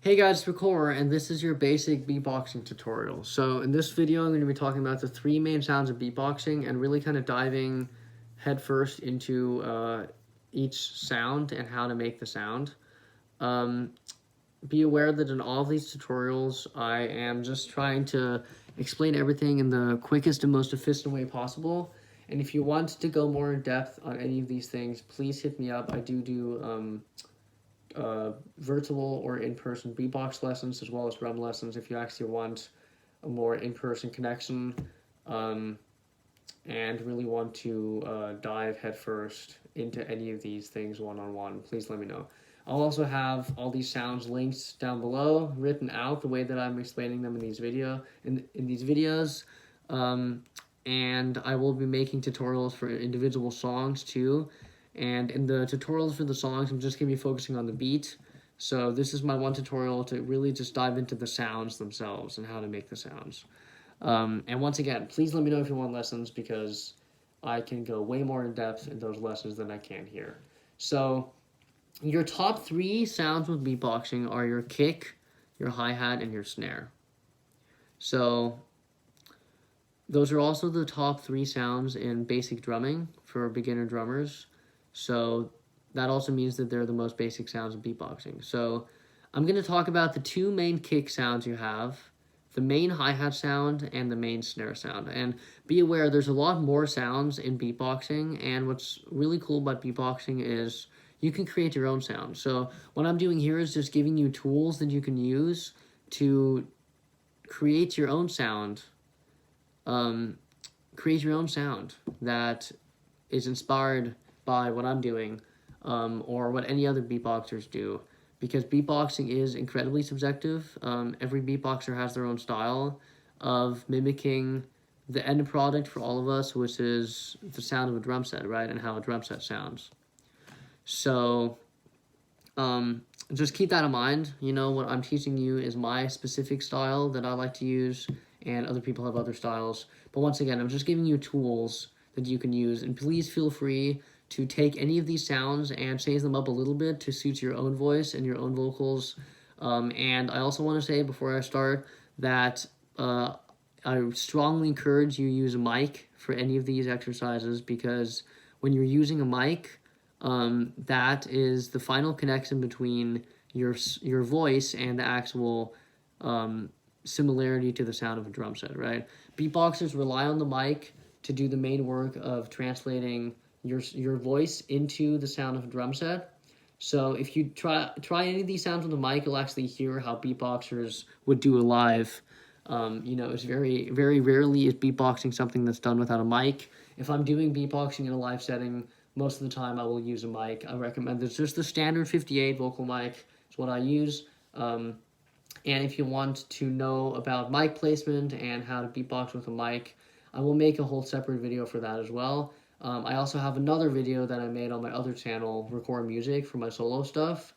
Hey guys, it's Recorder, and this is your basic beatboxing tutorial. So in this video, I'm going to be talking about the three main sounds of beatboxing and really kind of diving headfirst into each sound and how to make the sound. Um, be aware that in all of these tutorials, I am just trying to explain everything in the quickest and most efficient way possible. And if you want to go more in depth on any of these things, please hit me up. I do virtual or in-person beatbox lessons as well as drum lessons if you actually want a more in-person connection and really want to dive headfirst into any of these things one-on-one. Please let me know. I'll also have all these sounds linked down below, written out the way that I'm explaining them in these videos. And I will be making tutorials for individual songs too. And in the tutorials for the songs, I'm just going to be focusing on the beat. So this is my one tutorial to really just dive into the sounds themselves and how to make the sounds. And once again, please let me know if you want lessons because I can go way more in depth in those lessons than I can here. So your top three sounds with beatboxing are your kick, your hi-hat, and your snare. So those are also the top three sounds in basic drumming for beginner drummers. So that also means that they're the most basic sounds of beatboxing. So I'm going to talk about the two main kick sounds you have, the main hi-hat sound and the main snare sound. And be aware, there's a lot more sounds in beatboxing, and what's really cool about beatboxing is you can create your own sound. So what I'm doing here is just giving you tools that you can use to create your own sound. Create your own sound that is inspired by what I'm doing or what any other beatboxers do, because beatboxing is incredibly subjective. Every beatboxer has their own style of mimicking the end product for all of us, which is the sound of a drum set, right, and how a drum set sounds. So just keep that in mind. You know, what I'm teaching you is my specific style that I like to use, and other people have other styles. But once again, I'm just giving you tools that you can use, and please feel free to take any of these sounds and change them up a little bit to suit your own voice and your own vocals. And I also want to say before I start that I strongly encourage you use a mic for any of these exercises, because when you're using a mic, that is the final connection between your voice and the actual similarity to the sound of a drum set, right? Beatboxers rely on the mic to do the main work of translating your voice into the sound of a drum set. So if you try any of these sounds with the mic, you'll actually hear how beatboxers would do it live. You know, it's very, very rarely is beatboxing something that's done without a mic. If I'm doing beatboxing in a live setting, most of the time I will use a mic. I recommend it's just the standard 58 vocal mic is what I use. And if you want to know about mic placement and how to beatbox with a mic, I will make a whole separate video for that as well. I also have another video that I made on my other channel, Record Music, for my solo stuff,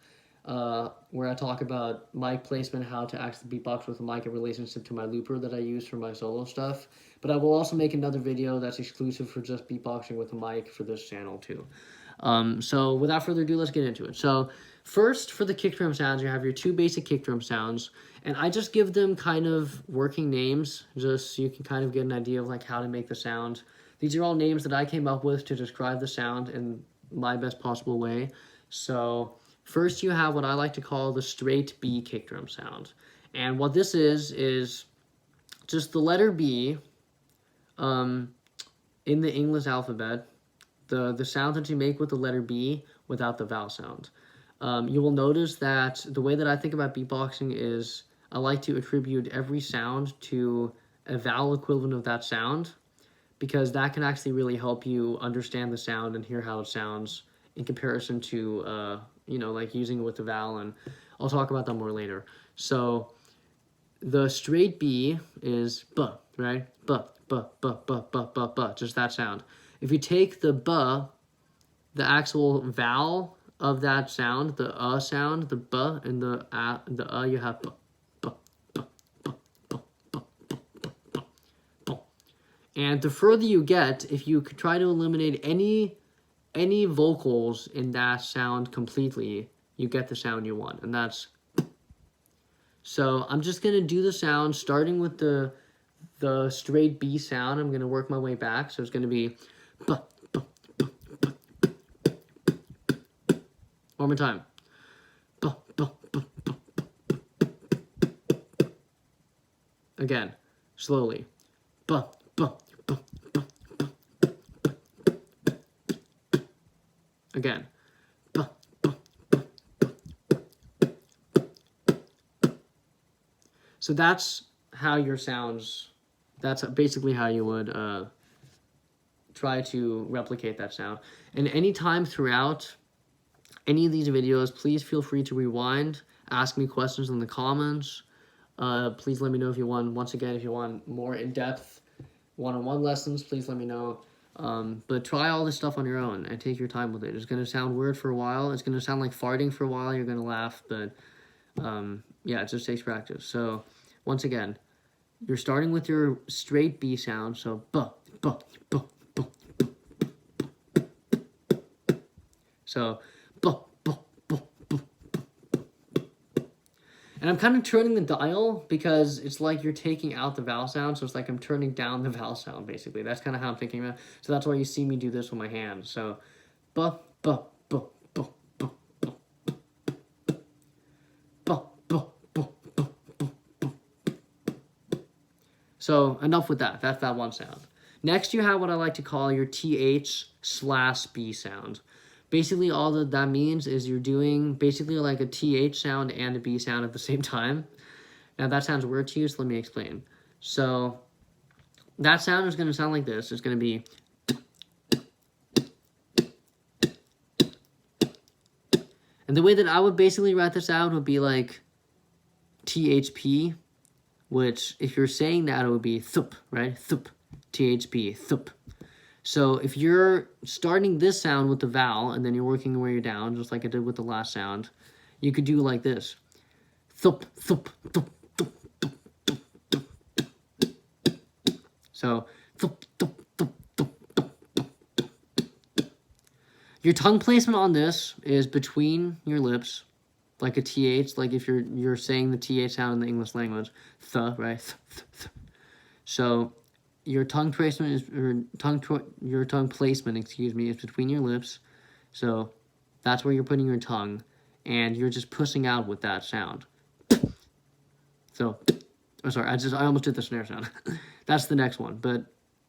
where I talk about mic placement, how to actually beatbox with a mic in relationship to my looper that I use for my solo stuff. But I will also make another video that's exclusive for just beatboxing with a mic for this channel too. So without further ado, let's get into it. So first, for the kick drum sounds, you have your two basic kick drum sounds, and I just give them kind of working names, just so you can kind of get an idea of like how to make the sound. These are all names that I came up with to describe the sound in my best possible way. So first you have what I like to call the straight B kick drum sound. And what this is just the letter B in the English alphabet, the sound that you make with the letter B without the vowel sound. You will notice that the way that I think about beatboxing is I like to attribute every sound to a vowel equivalent of that sound, because that can actually really help you understand the sound and hear how it sounds in comparison to, you know, like using it with the vowel, and I'll talk about that more later. So the straight B is B, right? B, B, B, B, B, B, B, just that sound. If you take the B, the actual vowel of that sound, the sound, the B and the you have B. And the further you get, if you try to eliminate any vocals in that sound completely, you get the sound you want, and that's. So I'm just going to do the sound starting with the straight B sound. I'm going to work my way back. So it's going to be buh, buh, buh, buh, buh, buh, buh, buh. One more time. Buh, buh, buh, buh, buh, buh, buh, buh, buh. Again, slowly. Buh, buh, buh, buh, buh, buh, buh, buh, buh. Again. Buh, buh, buh, buh, buh, buh, buh. So that's how your sounds, that's basically how you would try to replicate that sound. And anytime throughout any of these videos, please feel free to rewind, ask me questions in the comments. Please let me know if you want, once again, if you want more in-depth one-on-one lessons, please let me know. But try all this stuff on your own and take your time with it. It's going to sound weird for a while. It's going to sound like farting for a while. You're going to laugh, but yeah, it just takes practice. So once again, you're starting with your straight B sound. So buh, buh, buh, buh, buh, buh, buh, buh. So buh, buh, buh, buh, buh, buh. And I'm kind of turning the dial because it's like you're taking out the vowel sound. So it's like I'm turning down the vowel sound, basically. That's kind of how I'm thinking about it. So that's why you see me do this with my hands. So buh, buh, buh, buh, buh, buh, buh, buh, buh, buh, buh, buh, buh. So enough with that. That's that one sound. Next, you have what I like to call your TH/B sound. Basically, all that means is you're doing basically like a TH sound and a B sound at the same time. Now, that sounds weird to you, so let me explain. So that sound is going to sound like this. It's going to be... And the way that I would basically write this out would be like THP, which if you're saying that, it would be thup, right? Thup. THP, thup. So if you're starting this sound with the vowel and then you're working your way down, just like I did with the last sound, you could do like this. Thup, thup, thup, thup, thup, thup, thup, thup. So thup, thup, thup, thup, thup, thup, thup. Your tongue placement on this is between your lips, like a TH, like if you're saying the TH sound in the English language, th, right? Th, th, th. So your tongue placement is, your tongue placement, excuse me, is between your lips. So that's where you're putting your tongue, and you're just pushing out with that sound. So, oh, sorry, I almost did the snare sound. That's the next one, but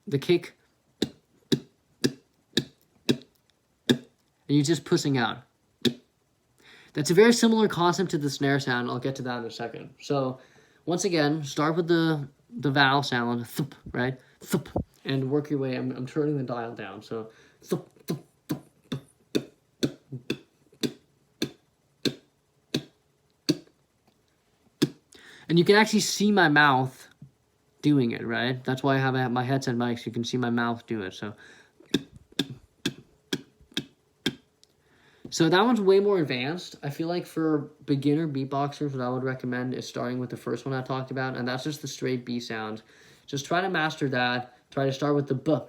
the kick, and you're just pushing out. That's a very similar concept to the snare sound. I'll get to that in a second. So, once again, start with the vowel sound, thup, right? Thup, and work your way. I'm turning the dial down. So, thup, thup, thup, thup, thup, thup. And you can actually see my mouth doing it, right? That's why I have my headset mic, so you can see my mouth do it. So that one's way more advanced. I feel like for beginner beatboxers, what I would recommend is starting with the first one I talked about, and that's just the straight B sound. Just try to master that. Try to start with the buh,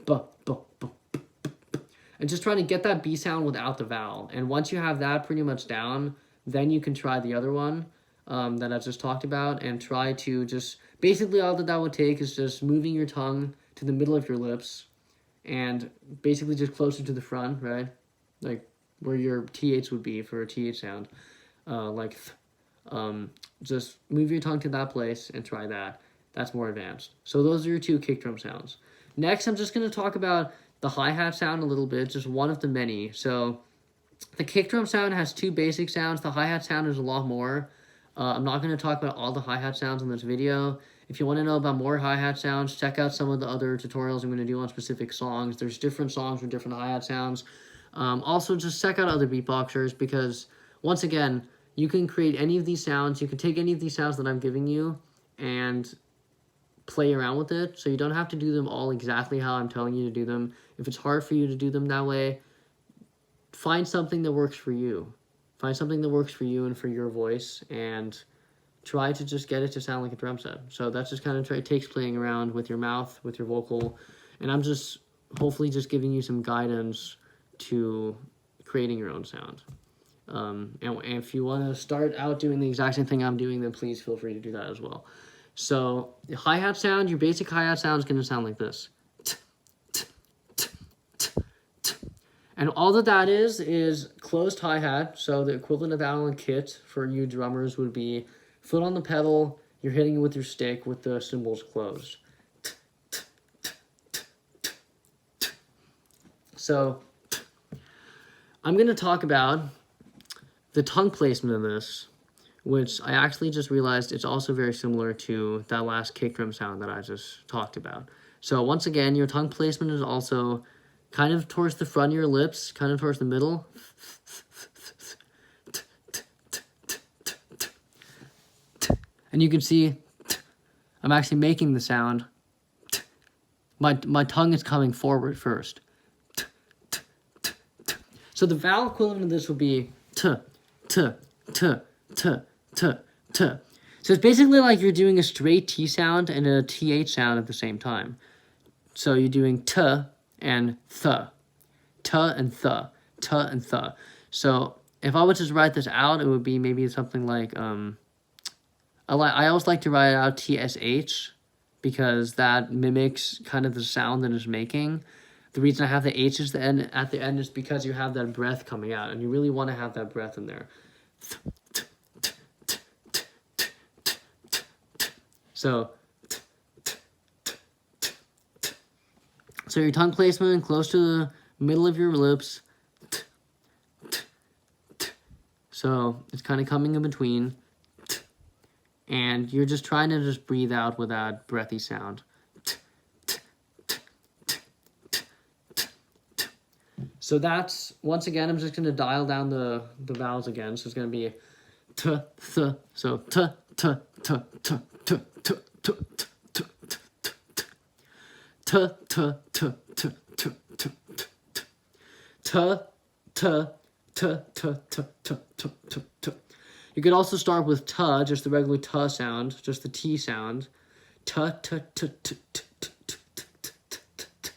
buh, buh, buh, buh, buh, and just try to get that B sound without the vowel. And once you have that pretty much down, then you can try the other one that I just talked about, and try to just, basically all that would take is just moving your tongue to the middle of your lips, and basically just closer to the front, right? Like where your TH would be for a TH sound, just move your tongue to that place and try that. That's more advanced. So those are your two kick drum sounds. Next, I'm just going to talk about the hi-hat sound a little bit, just one of the many. So the kick drum sound has two basic sounds. The hi-hat sound is a lot more. I'm not going to talk about all the hi-hat sounds in this video. If you want to know about more hi-hat sounds, check out some of the other tutorials I'm going to do on specific songs. There's different songs with different hi-hat sounds. Also, just check out other beatboxers, because, once again, you can create any of these sounds. You can take any of these sounds that I'm giving you and play around with it. So you don't have to do them all exactly how I'm telling you to do them. If it's hard for you to do them that way, find something that works for you. Find something that works for you and for your voice, and try to just get it to sound like a drum set. So that's just kind of, it takes playing around with your mouth, with your vocal, and I'm just hopefully just giving you some guidance to creating your own sound. And if you want to start out doing the exact same thing I'm doing, then please feel free to do that as well. So the hi-hat sound, your basic hi-hat sound is going to sound like this. And all that is closed hi-hat. So the equivalent of that on a kit for you drummers would be foot on the pedal, you're hitting it with your stick with the cymbals closed. So I'm going to talk about the tongue placement of this, which I actually just realized it's also very similar to that last kick drum sound that I just talked about. So once again, your tongue placement is also kind of towards the front of your lips, kind of towards the middle. And you can see I'm actually making the sound. My tongue is coming forward first. So the vowel equivalent of this would be t, t, t, t, t, t. So it's basically like you're doing a straight T sound and a TH sound at the same time. So you're doing t and th, t and th, t and th. So if I were to just write this out, it would be maybe something like I always like to write out TSH because that mimics kind of the sound that it's making. The reason I have the H's at the end is because you have that breath coming out, and you really want to have that breath in there. So your tongue placement close to the middle of your lips. So it's kind of coming in between. And you're just trying to just breathe out with that breathy sound. So that's, once again, I'm just going to dial down the vowels again. So it's going to be t, th, so t, t, t, t, t, t, t, t, t, t, t, t, t, t, t, t, t. You could also start with t, just the regular t sound, just the T sound. T, t, t, t, t, t, t, t.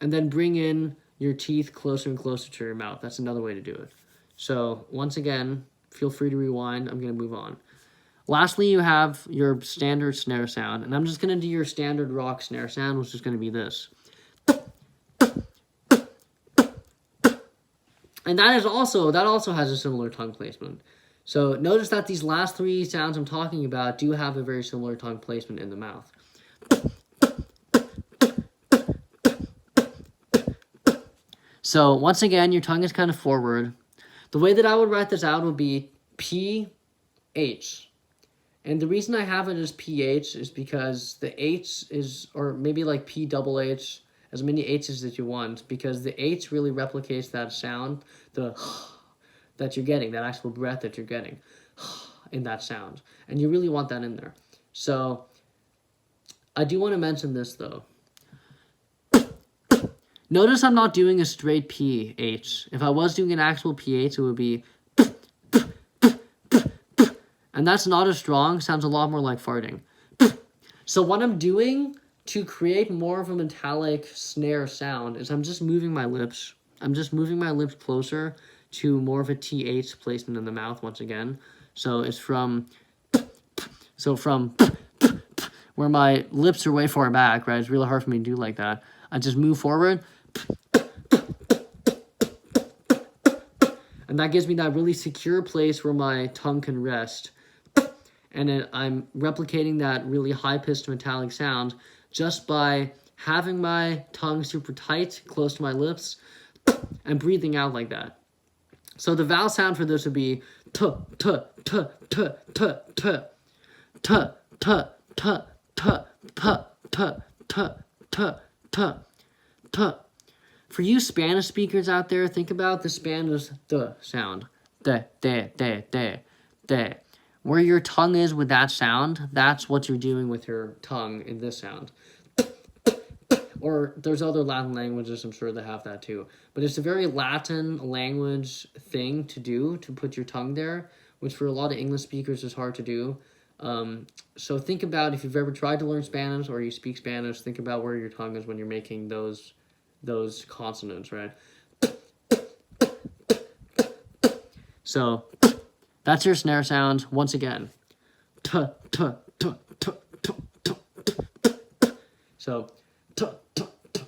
And then bring in your teeth closer and closer to your mouth. That's another way to do it. So once again, feel free to rewind. I'm going to move on. Lastly, you have your standard snare sound. And I'm just going to do your standard rock snare sound, which is going to be this. And that also has a similar tongue placement. So notice that these last three sounds I'm talking about do have a very similar tongue placement in the mouth. So once again, your tongue is kind of forward. The way that I would write this out would be P-H. And the reason I have it as P-H is because the H is, or maybe like P-double-H, as many H's as you want, because the H really replicates that sound, the that you're getting, that actual breath that you're getting in that sound. And you really want that in there. So I do want to mention this, though. Notice I'm not doing a straight PH. If I was doing an actual PH, it would be... And that's not as strong. Sounds a lot more like farting. So what I'm doing to create more of a metallic snare sound is I'm just moving my lips. I'm just moving my lips closer to more of a TH placement in the mouth once again. So it's from where my lips are way far back, right? It's really hard for me to do like that. I just move forward. And that gives me that really secure place where my tongue can rest. And then I'm replicating that really high-pitched metallic sound just by having my tongue super tight, close to my lips, and breathing out like that. So the vowel sound for this would be t, t, t, t, t, t, t, t, t, t, t, t, t, t, t, t. For you Spanish speakers out there, think about the Spanish the sound. De. Where your tongue is with that sound, that's what you're doing with your tongue in this sound. Or there's other Latin languages, I'm sure, that have that too. But it's a very Latin language thing to do, to put your tongue there, which for a lot of English speakers is hard to do. So think about, if you've ever tried to learn Spanish or you speak Spanish, think about where your tongue is when you're making those consonants, right? So that's your snare sound once again. Tuh, tuh, tuh, tuh, tuh, tuh, tuh, tuh. So tuh, tuh, tuh,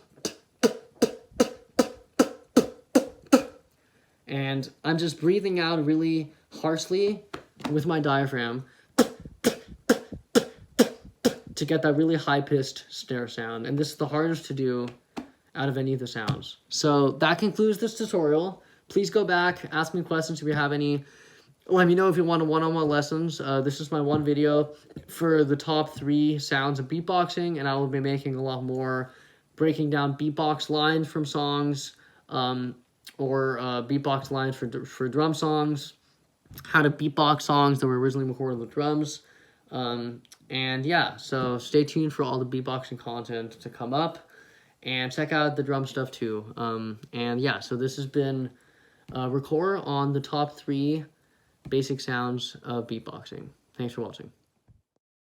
tuh, tuh. And I'm just breathing out really harshly with my diaphragm to get that really high-pitched snare sound. And this is the hardest to do out of any of the sounds. So that concludes this tutorial. Please go back, ask me questions if you have any. Let me know if you want one-on-one lessons. This is my one video for the top 3 sounds of beatboxing, and I will be making a lot more, breaking down beatbox lines from songs, or beatbox lines for drum songs, how to beatbox songs that were originally recorded with drums. And yeah, so stay tuned for all the beatboxing content to come up, and check out the drum stuff too. And yeah, so this has been Record on the top 3 basic sounds of beatboxing. Thanks for watching.